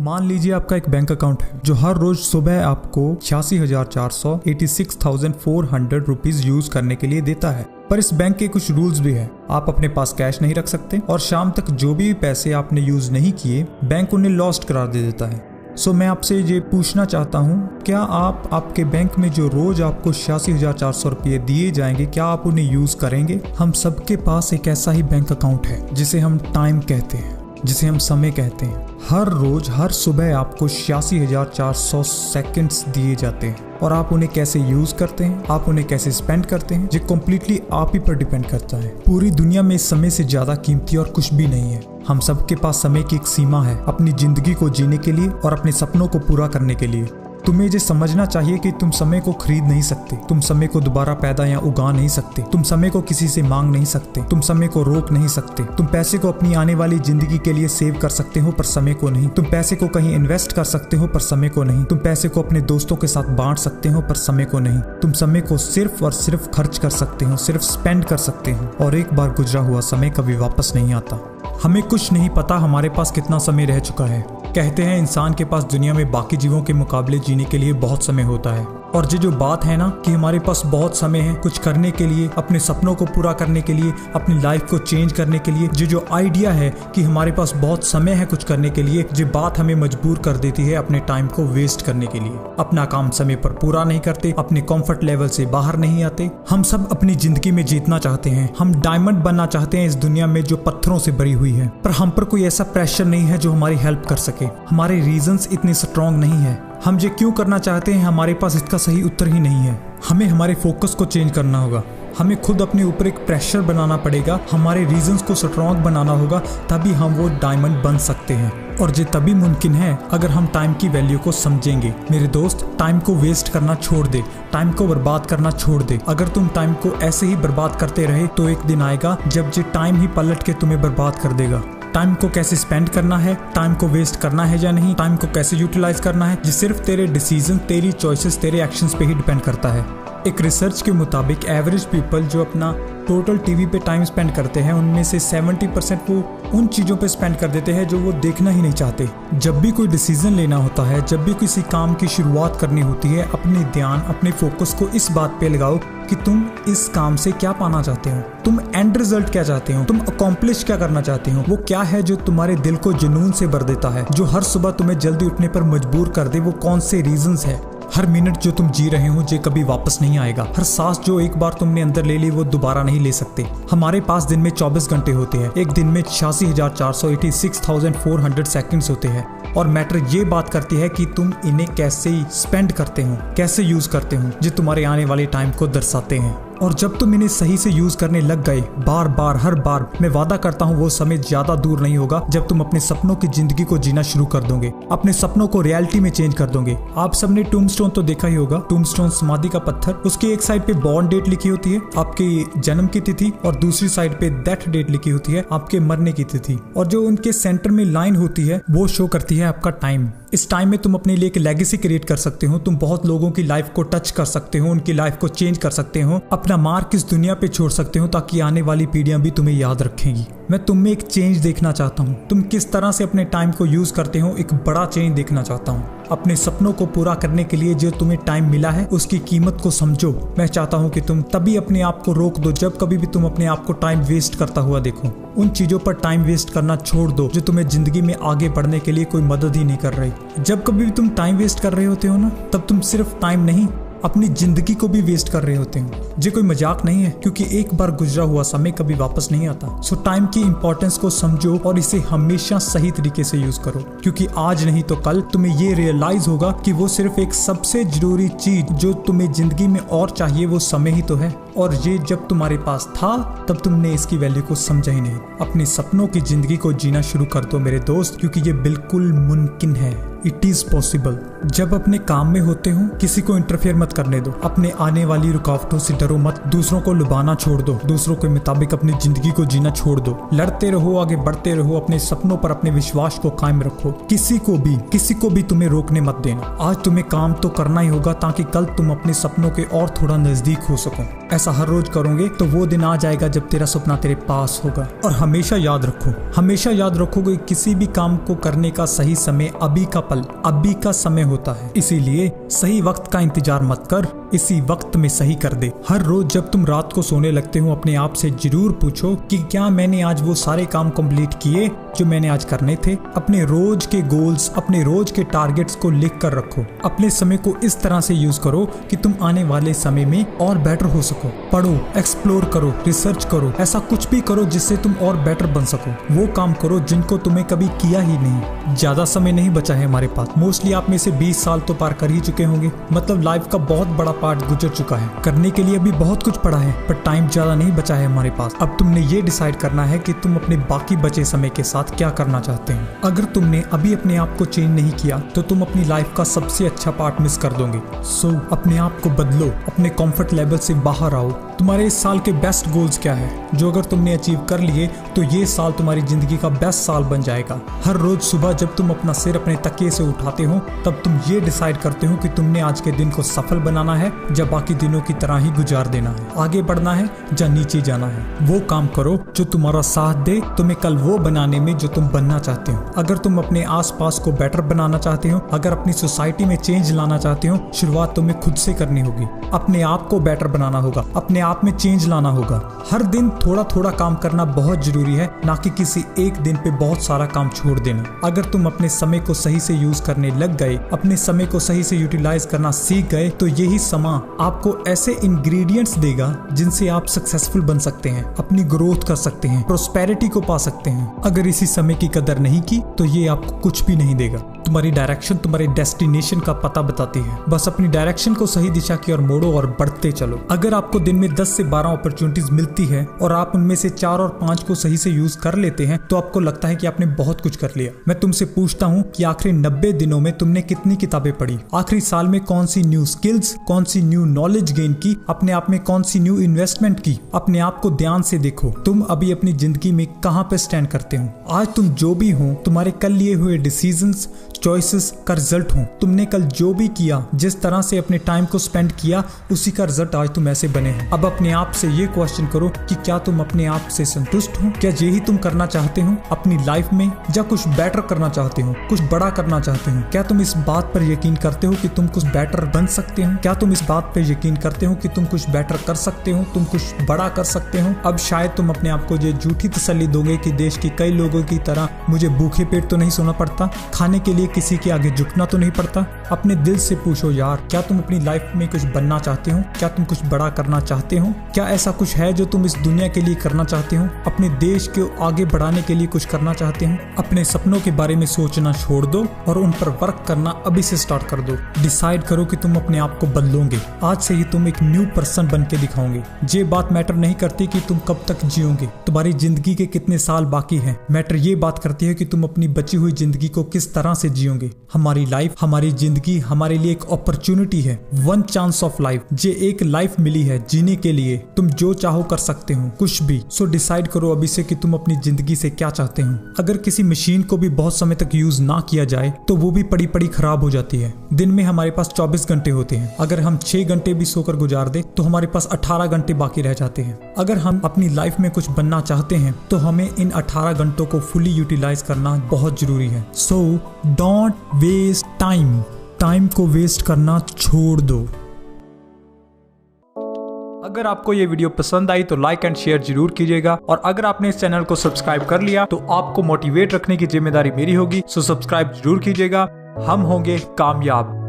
मान लीजिए आपका एक बैंक अकाउंट है जो हर रोज सुबह आपको 86,486,400 रुपीज यूज करने के लिए देता है। पर इस बैंक के कुछ रूल्स भी है। आप अपने पास कैश नहीं रख सकते और शाम तक जो भी पैसे आपने यूज नहीं किए बैंक उन्हें लॉस्ट करार दे देता है। सो मैं आपसे ये पूछना चाहता हूँ, क्या आप आपके बैंक में जो रोज आपको 86,400 रुपये दिए जाएंगे, क्या आप उन्हें यूज करेंगे? हम सबके पास एक ऐसा ही बैंक अकाउंट है जिसे हम टाइम कहते हैं, जिसे हम समय कहते हैं। हर रोज हर सुबह आपको 86,400 सेकंड्स दिए जाते हैं और आप उन्हें कैसे यूज करते हैं, आप उन्हें कैसे स्पेंड करते हैं, ये कम्प्लीटली आप ही पर डिपेंड करता है। पूरी दुनिया में इस समय से ज्यादा कीमती और कुछ भी नहीं है। हम सबके पास समय की एक सीमा है अपनी जिंदगी को जीने के लिए और अपने सपनों को पूरा करने के लिए। तुम्हें ये समझना चाहिए कि तुम समय को खरीद नहीं सकते, तुम समय को दोबारा पैदा या उगा नहीं सकते, तुम समय को किसी से मांग नहीं सकते, तुम समय को रोक नहीं सकते। तुम पैसे को अपनी आने वाली जिंदगी के लिए सेव कर सकते हो पर समय को नहीं। तुम पैसे को कहीं इन्वेस्ट कर सकते हो पर समय को नहीं। तुम पैसे को अपने दोस्तों के साथ बांट सकते हो पर समय को नहीं। तुम समय को सिर्फ और सिर्फ खर्च कर सकते हो, सिर्फ स्पेंड कर सकते हो। और एक बार गुजरा हुआ समय कभी वापस नहीं आता। हमें कुछ नहीं पता हमारे पास कितना समय रह चुका है। कहते हैं इंसान के पास दुनिया में बाकी जीवों के मुकाबले जीने के लिए बहुत समय होता है। और ये जो बात है ना कि हमारे पास बहुत समय है कुछ करने के लिए, अपने सपनों को पूरा करने के लिए, अपनी लाइफ को चेंज करने के लिए, ये जो आइडिया है कि हमारे पास बहुत समय है कुछ करने के लिए, ये बात हमें मजबूर कर देती है अपने टाइम को वेस्ट करने के लिए। अपना काम समय पर पूरा नहीं करते, अपने कंफर्ट लेवल से बाहर नहीं आते। हम सब अपनी जिंदगी में जीतना चाहते हैं, हम डायमंड बनना चाहते हैं इस दुनिया में जो पत्थरों से भरी हुई है। पर हम पर कोई ऐसा प्रेशर नहीं है जो हमारी हेल्प कर सके। हमारे रीजंस इतने स्ट्रॉन्ग नहीं है। हम ये क्यों करना चाहते हैं, हमारे पास इसका सही उत्तर ही नहीं है। हमें हमारे फोकस को चेंज करना होगा। हमें खुद अपने ऊपर एक प्रेशर बनाना पड़ेगा, हमारे रीजंस को स्ट्रॉन्ग बनाना होगा, तभी हम वो डायमंड बन सकते हैं। और ये तभी मुमकिन है अगर हम टाइम की वैल्यू को समझेंगे। मेरे दोस्त, टाइम को वेस्ट करना छोड़ दे, टाइम को बर्बाद करना छोड़ दे। अगर तुम टाइम को ऐसे ही बर्बाद करते रहे तो एक दिन आएगा जब ये टाइम ही पलट के तुम्हें बर्बाद कर देगा। टाइम को कैसे स्पेंड करना है, टाइम को वेस्ट करना है या नहीं, टाइम को कैसे यूटिलाइज करना है, ये सिर्फ तेरे डिसीजन, तेरी चॉइसेस, तेरे एक्शंस पे ही डिपेंड करता है। एक रिसर्च के मुताबिक एवरेज पीपल जो अपना टोटल टीवी पे टाइम स्पेंड करते हैं उनमें से 70% वो उन चीज़ों पे स्पेंड कर देते हैं जो वो देखना ही नहीं चाहते। जब भी कोई डिसीजन लेना होता है, जब भी किसी काम की शुरुआत करनी होती है, अपने ध्यान, अपने फोकस को इस बात पे लगाओ कि तुम इस काम से क्या पाना चाहते हो, तुम एंड रिजल्ट क्या चाहते हो, तुम अकॉम्प्लिश क्या करना चाहते हो। वो क्या है जो तुम्हारे दिल को जुनून से भर देता है, जो हर सुबह तुम्हें जल्दी उठने पर मजबूर कर दे। वो कौन से रीजंस है। हर मिनट जो तुम जी रहे हो ये कभी वापस नहीं आएगा। हर सांस जो एक बार तुमने अंदर ले ली वो दोबारा नहीं ले सकते। हमारे पास दिन में 24 घंटे होते हैं, एक दिन में 86,486,400 सेकंड्स होते हैं। और मैटर ये बात करती है कि तुम इन्हें कैसे स्पेंड करते हो, कैसे यूज करते हो, जो तुम्हारे आने वाले टाइम को दर्शाते हैं। और जब तुम इन्हें सही से यूज करने लग गए, बार बार हर बार, मैं वादा करता हूँ वो समय ज्यादा दूर नहीं होगा जब तुम अपने सपनों की जिंदगी को जीना शुरू कर दोगे, अपने सपनों को रियलिटी में चेंज कर दोगे। आप सबने टूम्बस्टोन तो देखा ही होगा। टूम्बस्टोन समाधि का पत्थर, उसकी एक साइड पे बॉर्न डेट लिखी होती है, आपके जन्म की तिथि, और दूसरी साइड पे डेथ डेट लिखी होती है, आपके मरने की तिथि। और जो उनके सेंटर में लाइन होती है वो शो करती है आपका टाइम। इस टाइम में तुम अपने लिए एक लेगेसी क्रिएट कर सकते हो। तुम बहुत लोगों की लाइफ को टच कर सकते हो, उनकी लाइफ को चेंज कर सकते हो, अपना मार्क इस दुनिया पे छोड़ सकते हो ताकि आने वाली पीढ़ियां भी तुम्हें याद रखेंगी। मैं तुम में एक चेंज देखना चाहता हूँ। तुम किस तरह से अपने टाइम को यूज करते हो, एक बड़ा चेंज देखना चाहता हूँ। अपने सपनों को पूरा करने के लिए जो तुम्हें टाइम मिला है उसकी कीमत को समझो। मैं चाहता हूँ कि तुम तभी अपने आप को रोक दो जब कभी भी तुम अपने आप को टाइम वेस्ट करता हुआ देखो। उन चीजों पर टाइम वेस्ट करना छोड़ दो जो तुम्हें जिंदगी में आगे बढ़ने के लिए कोई मदद ही नहीं कर रही। जब कभी भी तुम टाइम वेस्ट कर रहे होते हो ना, तब तुम सिर्फ टाइम नहीं, अपनी जिंदगी को भी वेस्ट कर रहे होते हो। ये कोई मजाक नहीं है, क्योंकि एक बार गुजरा हुआ समय कभी वापस नहीं आता। सो टाइम की इंपॉर्टेंस को समझो और इसे हमेशा सही तरीके से यूज करो, क्योंकि आज नहीं तो कल तुम्हें ये रियलाइज होगा कि वो सिर्फ एक सबसे जरूरी चीज जो तुम्हें जिंदगी में और चाहिए वो समय ही तो है। और ये जब तुम्हारे पास था तब तुमने इसकी वैल्यू को समझा ही नहीं। अपने सपनों की जिंदगी को जीना शुरू कर दो मेरे दोस्त, क्योंकि ये बिल्कुल मुमकिन है। It is possible. जब अपने काम में होते हो किसी को इंटरफेयर मत करने दो, अपने आने वाली रुकावटों से डरो मत, दूसरों को लुभाना छोड़ दो, दूसरों के मुताबिक अपनी जिंदगी को जीना छोड़ दो, लड़ते रहो, आगे बढ़ते रहो, अपने सपनों पर अपने विश्वास को कायम रखो, किसी को भी तुम्हें रोकने मत देना। आज तुम्हें काम तो करना ही होगा ताकि कल तुम अपने सपनों के और थोड़ा नजदीक हो सको। ऐसा हर रोज करोगे तो वो दिन आ जाएगा जब तेरा सपना तेरे पास होगा। और हमेशा याद रखोगे किसी भी काम को करने का सही समय अभी का पल, अभी का समय होता है। इसीलिए सही वक्त का इंतजार मत कर, इसी वक्त में सही कर दे। हर रोज जब तुम रात को सोने लगते हो अपने आप से जरूर पूछो कि क्या मैंने आज वो सारे काम कंप्लीट किए जो मैंने आज करने थे। अपने रोज के गोल्स, अपने रोज के टारगेट्स को लिख कर रखो। अपने समय को इस तरह से यूज करो कि तुम आने वाले समय में और बेटर हो सको। पढ़ो, एक्सप्लोर करो, रिसर्च करो, ऐसा कुछ भी करो जिससे तुम और बेटर बन सको। वो काम करो जिनको तुम्हें कभी किया ही नहीं। ज्यादा समय नहीं बचा है हमारे पास। मोस्टली आप में से 20 साल तो पार कर ही चुके होंगे, मतलब लाइफ का बहुत बड़ा पार्ट गुजर चुका है। करने के लिए अभी बहुत कुछ पड़ा है पर टाइम ज्यादा नहीं बचा है हमारे पास। अब तुमने ये डिसाइड करना है कि तुम अपने बाकी बचे समय के साथ क्या करना चाहते हैं। अगर तुमने अभी अपने आप को चेंज नहीं किया तो तुम अपनी लाइफ का सबसे अच्छा पार्ट मिस कर दोगे। सो अपने आप को बदलो, अपने कंफर्ट लेवल से बाहर आओ। तुम्हारे इस साल के बेस्ट गोल्स क्या है जो अगर तुमने अचीव कर लिए तो ये साल तुम्हारी जिंदगी का बेस्ट साल बन जाएगा। हर रोज सुबह जब तुम अपना सिर अपने तकिए से उठाते हो तब तुम ये डिसाइड करते हो कि तुमने आज के दिन को सफल बनाना है या बाकी दिनों की तरह ही गुजार देना है, आगे बढ़ना है या नीचे जाना है। वो काम करो जो तुम्हारा साथ दे तुम्हें कल वो बनाने में जो तुम बनना चाहते हो। अगर तुम अपने आसपास को बेटर बनाना चाहते हो, अगर अपनी सोसाइटी में चेंज लाना चाहते हो, शुरुआत तुम्हें खुद से करनी होगी। अपने आप को बेटर बनाना होगा, अपने आप में चेंज लाना होगा। हर दिन थोड़ा थोड़ा काम करना बहुत जरूरी है, ना कि किसी एक दिन पे बहुत सारा काम छोड़ देना। अगर तुम अपने समय को सही से यूज करने लग गए, अपने समय को सही से यूटिलाइज करना सीख गए तो यही समय आपको ऐसे इंग्रेडिएंट्स देगा जिनसे आप सक्सेसफुल बन सकते हैं, अपनी ग्रोथ कर सकते हैं, प्रोस्पेरिटी को पा सकते हैं। अगर इसी समय की कदर नहीं की तो ये आपको कुछ भी नहीं देगा। तुम्हारी डायरेक्शन तुम्हारे डेस्टिनेशन का पता बताती है। बस अपनी डायरेक्शन को सही दिशा की ओर मोड़ो और बढ़ते चलो। अगर आपको दिन में 10 से 12 अपॉर्चुनिटीज मिलती है और आप उनमें से 4 और 5 को सही से यूज कर लेते हैं तो आपको लगता है कि आपने बहुत कुछ कर लिया। मैं तुमसे पूछता हूँ कि आखिरी 90 दिनों में तुमने कितनी किताबें पढ़ी, आखिरी साल में कौन सी न्यू स्किल्स, कौन सी न्यू नॉलेज गेन की, अपने आप में कौन सी न्यू इन्वेस्टमेंट की। अपने आप को ध्यान से देखो, तुम अभी अपनी जिंदगी में कहाँ पे स्टैंड करते हो। आज तुम जो भी हो तुम्हारे कल लिए हुए डिसीजंस, चॉइसेस का रिजल्ट हो। तुमने कल जो भी किया, जिस तरह से अपने टाइम को स्पेंड किया, उसी का रिजल्ट आज तुम ऐसे बने हो। अब अपने आप से ये क्वेश्चन करो कि क्या तुम अपने आप से संतुष्ट हो? क्या यही तुम करना चाहते हो अपनी लाइफ में, या कुछ बेटर करना चाहते हो, कुछ बड़ा करना चाहते हो? क्या तुम इस बात पर यकीन करते हो कि तुम कुछ बेटर बन सकते हो? क्या तुम इस बात पर यकीन करते हो कि तुम कुछ बेटर कर सकते हो, तुम कुछ बड़ा कर सकते हो? अब शायद तुम अपने आप को ये झूठी तसल्ली दोगे कि देश के कई लोगों की तरह मुझे भूखे पेट तो नहीं सोना पड़ता, खाने के लिए किसी के आगे झुकना तो नहीं पड़ता। अपने दिल से पूछो यार, क्या तुम अपनी लाइफ में कुछ बनना चाहते हो? क्या तुम कुछ बड़ा करना चाहते हो? क्या ऐसा कुछ है जो तुम इस दुनिया के लिए करना चाहते हो? अपने देश को आगे बढ़ाने के लिए कुछ करना चाहते हो? अपने सपनों के बारे में सोचना छोड़ दो और उन पर वर्क करना अभी से स्टार्ट कर दो। डिसाइड करो कि तुम अपने आप को बदलोगे। आज से ही तुम एक न्यू पर्सन बन के दिखाओगे। ये बात मैटर नहीं करती कि तुम कब तक जियोगे, तुम्हारी जिंदगी के कितने साल बाकी हैं। मैटर ये बात करती है कि तुम अपनी बची हुई जिंदगी को किस तरह से जियोगे। हमारी लाइफ, हमारी जिंदगी हमारे लिए एक अपॉर्चुनिटी है, वन चांस ऑफ लाइफ। ये एक लाइफ मिली है जीने के लिए। तुम जो चाहो कर सकते हो, कुछ भी। सो डिसाइड करो अभी से कि तुम अपनी जिंदगी से क्या चाहते हो। अगर किसी मशीन को भी बहुत समय तक यूज ना किया जाए तो वो भी पड़ी पड़ी खराब हो जाती है। दिन में हमारे पास 24 घंटे होते हैं। अगर हम 6 घंटे भी सोकर गुजार दे तो हमारे पास 18 घंटे बाकी रह जाते हैं। अगर हम अपनी लाइफ में कुछ बनना चाहते हैं तो हमें इन 18 घंटों को फुली यूटिलाइज करना बहुत जरूरी है। So don't waste time. Time को वेस्ट करना छोड़ दो। अगर आपको ये वीडियो पसंद आई तो लाइक एंड शेयर जरूर कीजिएगा, और अगर आपने इस चैनल को सब्सक्राइब कर लिया तो आपको मोटिवेट रखने की जिम्मेदारी मेरी होगी। सो सब्सक्राइब जरूर कीजिएगा। हम होंगे कामयाब।